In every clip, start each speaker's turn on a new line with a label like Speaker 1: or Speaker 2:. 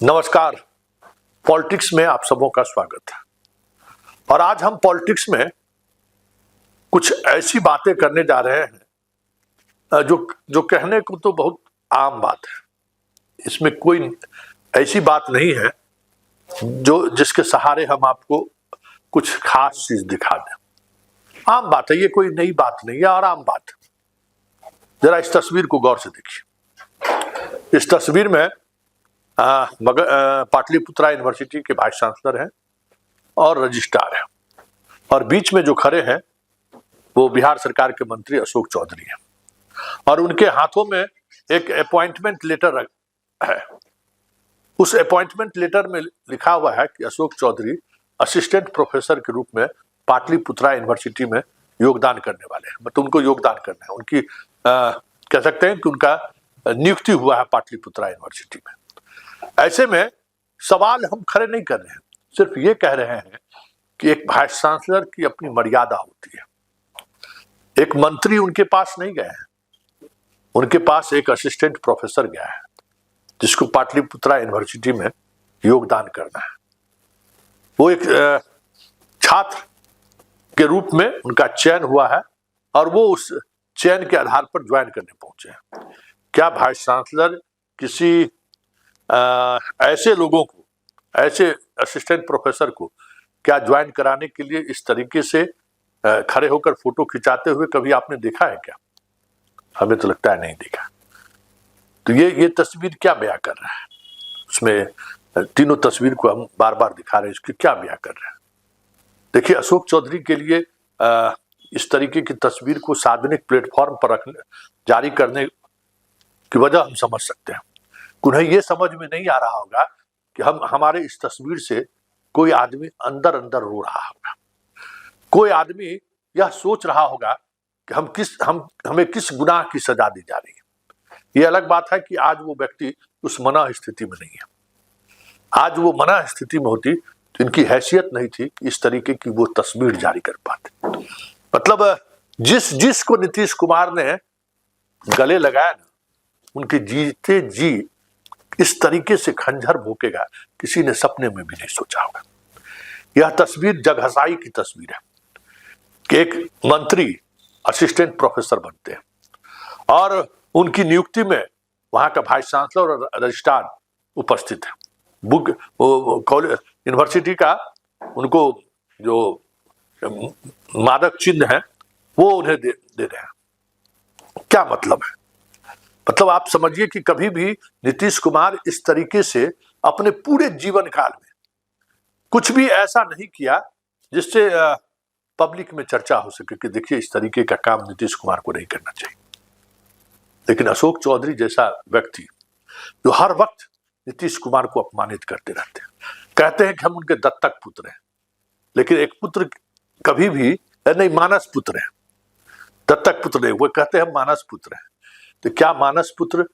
Speaker 1: नमस्कार। पॉलिटिक्स में आप सबों का स्वागत है। और आज हम पॉलिटिक्स में कुछ ऐसी बातें करने जा रहे हैं जो जो कहने को तो बहुत आम बात है। इसमें कोई ऐसी बात नहीं है जो जिसके सहारे हम आपको कुछ खास चीज दिखा दें। आम बात है, ये कोई नई बात नहीं है और आम बात है। जरा इस तस्वीर को गौर से देखिए। इस तस्वीर में पाटलिपुत्रा यूनिवर्सिटी के वाइस चांसलर हैं और रजिस्ट्रार हैं, और बीच में जो खड़े हैं वो बिहार सरकार के मंत्री अशोक चौधरी हैं, और उनके हाथों में एक अपॉइंटमेंट लेटर है। उस अपॉइंटमेंट लेटर में लिखा हुआ है कि अशोक चौधरी असिस्टेंट प्रोफेसर के रूप में पाटलिपुत्रा यूनिवर्सिटी में योगदान करने वाले हैं। मतलब उनको योगदान करना है, उनकी कह सकते हैं कि उनका नियुक्ति हुआ है पाटलिपुत्रा यूनिवर्सिटी में। ऐसे में सवाल हम खड़े नहीं कर रहे हैं, सिर्फ ये कह रहे हैं कि एक वाइस चांसलर की अपनी मर्यादा होती है। एक मंत्री उनके पास नहीं गए हैं, उनके पास एक असिस्टेंट प्रोफेसर गया है जिसको पाटलिपुत्रा यूनिवर्सिटी में योगदान करना है। वो एक छात्र के रूप में उनका चयन हुआ है और वो उस चयन के आधार पर ज्वाइन करने पहुंचे हैं। क्या वाइस चांसलर किसी ऐसे लोगों को, ऐसे असिस्टेंट प्रोफेसर को क्या ज्वाइन कराने के लिए इस तरीके से खड़े होकर फोटो खिंचाते हुए कभी आपने देखा है क्या? हमें तो लगता है नहीं देखा। तो ये तस्वीर क्या बयां कर रहा है? उसमें तीनों तस्वीर को हम बार बार दिखा रहे हैं, इसकी क्या बयां कर रहे हैं? देखिए, अशोक चौधरी के लिए इस तरीके की तस्वीर को सार्वजनिक प्लेटफॉर्म पर रखने, जारी करने की वजह हम समझ सकते हैं। उन्हें यह समझ में नहीं आ रहा होगा कि हमारे इस तस्वीर से कोई आदमी अंदर अंदर रो रहा होगा, कोई आदमी यह सोच रहा होगा कि हमें किस गुनाह की सजा दी जा रही है। यह अलग बात है कि आज वो व्यक्ति उस मना स्थिति में नहीं है। आज वो मना स्थिति में होती तो इनकी हैसियत नहीं थी कि इस तरीके की वो तस्वीर जारी कर पाते। मतलब जिसको नीतीश कुमार ने गले लगाया ना, उनके जीते जी इस तरीके से खंजर भोंकेगा, किसी ने सपने में भी नहीं सोचा होगा। यह तस्वीर जगहसाई की तस्वीर है कि एक मंत्री असिस्टेंट प्रोफेसर बनते हैं और उनकी नियुक्ति में वहां का वाइस चांसलर और रजिस्ट्रार उपस्थित है। यूनिवर्सिटी का उनको जो मादक चिन्ह है वो उन्हें दे रहे हैं। क्या मतलब है? मतलब आप समझिए कि कभी भी नीतीश कुमार इस तरीके से अपने पूरे जीवन काल में कुछ भी ऐसा नहीं किया जिससे पब्लिक में चर्चा हो सके कि देखिए इस तरीके का काम नीतीश कुमार को नहीं करना चाहिए। लेकिन अशोक चौधरी जैसा व्यक्ति जो हर वक्त नीतीश कुमार को अपमानित करते रहते हैं, कहते हैं कि हम उनके दत्तक पुत्र हैं, लेकिन एक पुत्र कभी भी नहीं, मानस पुत्र है, दत्तक पुत्र नहीं, वो कहते हैं मानस पुत्र है। तो क्या मानस पुत्र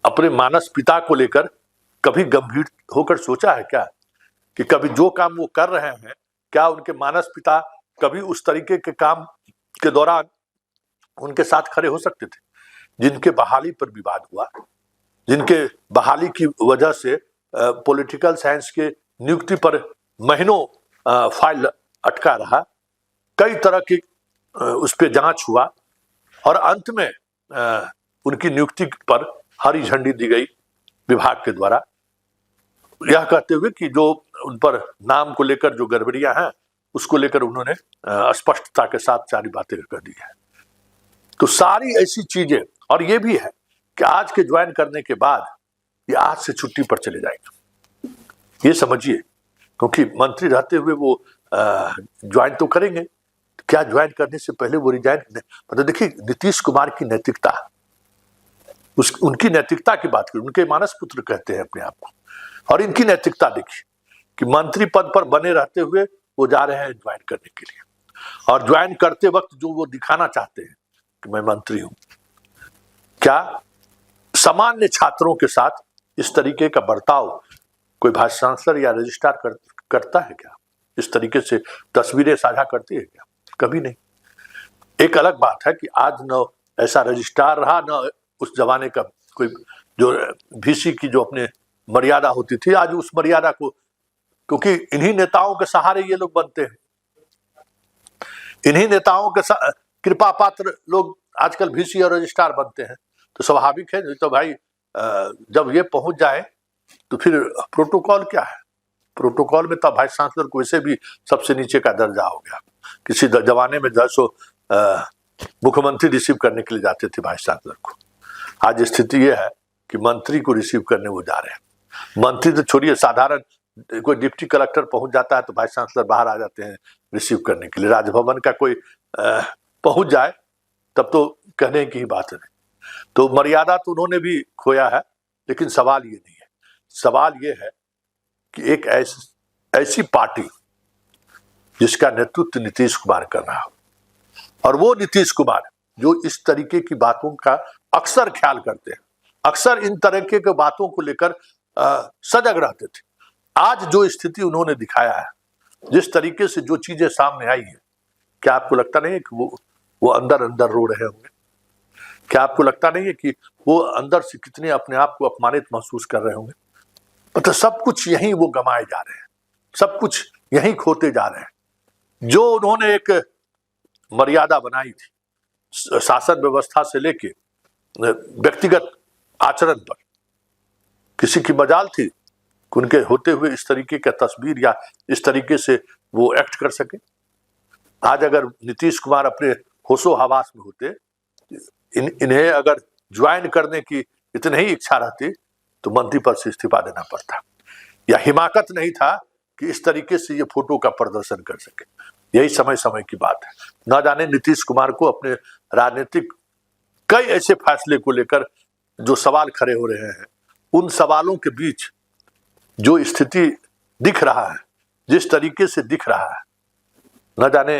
Speaker 1: अपने मानस पिता को लेकर कभी गंभीर होकर सोचा है क्या कि कभी जो काम वो कर रहे हैं, क्या उनके मानस पिता कभी उस तरीके के काम के दौरान उनके साथ खड़े हो सकते थे? जिनके बहाली पर विवाद हुआ, जिनके बहाली की वजह से पॉलिटिकल साइंस के नियुक्ति पर महीनों फाइल अटका रहा, कई तरह की उस पर जांच हुआ और अंत में उनकी नियुक्ति पर हरी झंडी दी गई विभाग के द्वारा, यह कहते हुए कि जो उन पर नाम को लेकर जो गड़बड़ियां हैं उसको लेकर उन्होंने स्पष्टता के साथ सारी बातें कर दी है। तो सारी ऐसी चीजें, और ये भी है कि आज के ज्वाइन करने के बाद ये आज से छुट्टी पर चले जाएंगे, ये समझिए, क्योंकि मंत्री रहते हुए वो ज्वाइन तो करेंगे। क्या ज्वाइन करने से पहले वो रिजाइन? मतलब देखिए, नीतीश कुमार की नैतिकता, उनकी नैतिकता की बात करें, उनके मानस पुत्र कहते हैं अपने आप को, और इनकी नैतिकता देखिए कि मंत्री पद पर बने रहते हुए वो जा रहे हैं ज्वाइन करने के लिए, और ज्वाइन करते वक्त जो वो दिखाना चाहते हैं कि मैं मंत्री हूं। क्या सामान्य छात्रों के साथ इस तरीके का बर्ताव कोई वाइस चांसलर या रजिस्ट्रार करता है क्या? इस तरीके से तस्वीरें साझा करती है क्या? कभी नहीं। एक अलग बात है कि आज न ऐसा रजिस्ट्रार रहा, न उस जमाने का कोई जो वीसी की जो अपने मर्यादा होती थी, आज उस मर्यादा को, क्योंकि इन्हीं नेताओं के सहारे ये लोग बनते हैं, इन्हीं नेताओं के कृपा पात्र लोग आजकल वीसी और रजिस्ट्रार बनते हैं, तो स्वाभाविक है। तो भाई जब ये पहुंच जाए तो फिर प्रोटोकॉल क्या है? प्रोटोकॉल में तो वाइस चांसलर को वैसे भी सबसे नीचे का दर्जा हो गया। किसी जमाने में 10 मुख्यमंत्री रिसीव करने के लिए जाते थे वाइस चांसलर को, आज स्थिति ये है कि मंत्री को रिसीव करने वो जा रहे हैं। मंत्री तो छोड़िए, साधारण कोई डिप्टी कलेक्टर पहुंच जाता है तो वाइस चांसलर बाहर आ जाते हैं रिसीव करने के लिए। राजभवन का कोई पहुंच जाए तब तो कहने की ही बात नहीं। तो मर्यादा तो उन्होंने भी खोया है, लेकिन सवाल ये नहीं है। सवाल ये है कि एक ऐसी पार्टी जिसका नेतृत्व नीतीश कुमार कर रहा हो, और वो नीतीश कुमार जो इस तरीके की बातों का अक्सर ख्याल करते हैं, अक्सर इन तरह के बातों को लेकर सजग रहते थे। आज जो स्थिति उन्होंने दिखाया है, जिस तरीके से जो चीजें सामने आई है, क्या आपको लगता नहीं है कि वो अंदर अंदर रो रहे होंगे? क्या आपको लगता नहीं है कि वो अंदर से कितने अपने आप को अपमानित महसूस कर रहे होंगे? मतलब सब कुछ यहीं वो गंवाए जा रहे हैं, सब कुछ यहीं खोते जा रहे हैं। जो उन्होंने एक मर्यादा बनाई थी शासन व्यवस्था से लेके व्यक्तिगत आचरण पर, किसी की मजाल थी कि उनके होते हुए इस तरीके का तस्वीर या इस तरीके से वो एक्ट कर सके? आज अगर नीतीश कुमार अपने होशो हवास में होते, इन्हें अगर ज्वाइन करने की इतनी ही इच्छा रहती तो मंत्री पद से इस्तीफा देना पड़ता, या हिमाकत नहीं था कि इस तरीके से ये फोटो का प्रदर्शन कर सके। यही समय समय की बात है। न जाने नीतीश कुमार को अपने राजनीतिक कई ऐसे फैसले को लेकर जो सवाल खड़े हो रहे हैं, उन सवालों के बीच जो स्थिति दिख रहा है, जिस तरीके से दिख रहा है, न जाने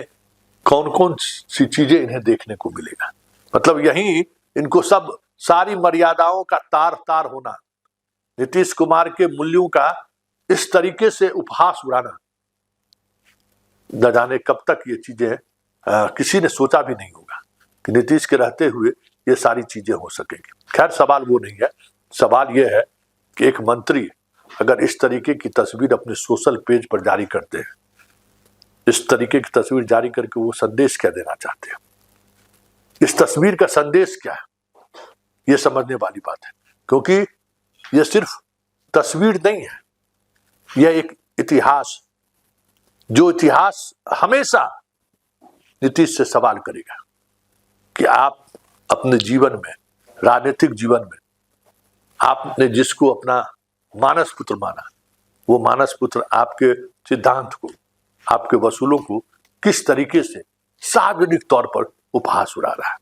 Speaker 1: कौन कौन सी चीजें इन्हें देखने को मिलेगा। मतलब यही इनको सब सारी मर्यादाओं का तार तार होना, नीतीश कुमार के मूल्यों का इस तरीके से उपहास उड़ाना, न जाने कब तक ये चीजें किसी ने सोचा भी नहीं होगा कि नीतीश के रहते हुए ये सारी चीजें हो सकेंगी। खैर, सवाल वो नहीं है। सवाल ये है कि एक मंत्री अगर इस तरीके की तस्वीर अपने सोशल पेज पर जारी करते हैं, इस तरीके की तस्वीर जारी करके वो संदेश क्या देना चाहते हैं, इस तस्वीर का संदेश क्या है, ये समझने वाली बात है। क्योंकि ये सिर्फ तस्वीर नहीं है, यह एक इतिहास, जो इतिहास हमेशा नीतीश से सवाल करेगा कि आप अपने जीवन में, राजनीतिक जीवन में, आपने जिसको अपना मानस पुत्र माना, वो मानस पुत्र आपके सिद्धांत को, आपके वसूलों को किस तरीके से सार्वजनिक तौर पर उपहास उड़ा रहा है।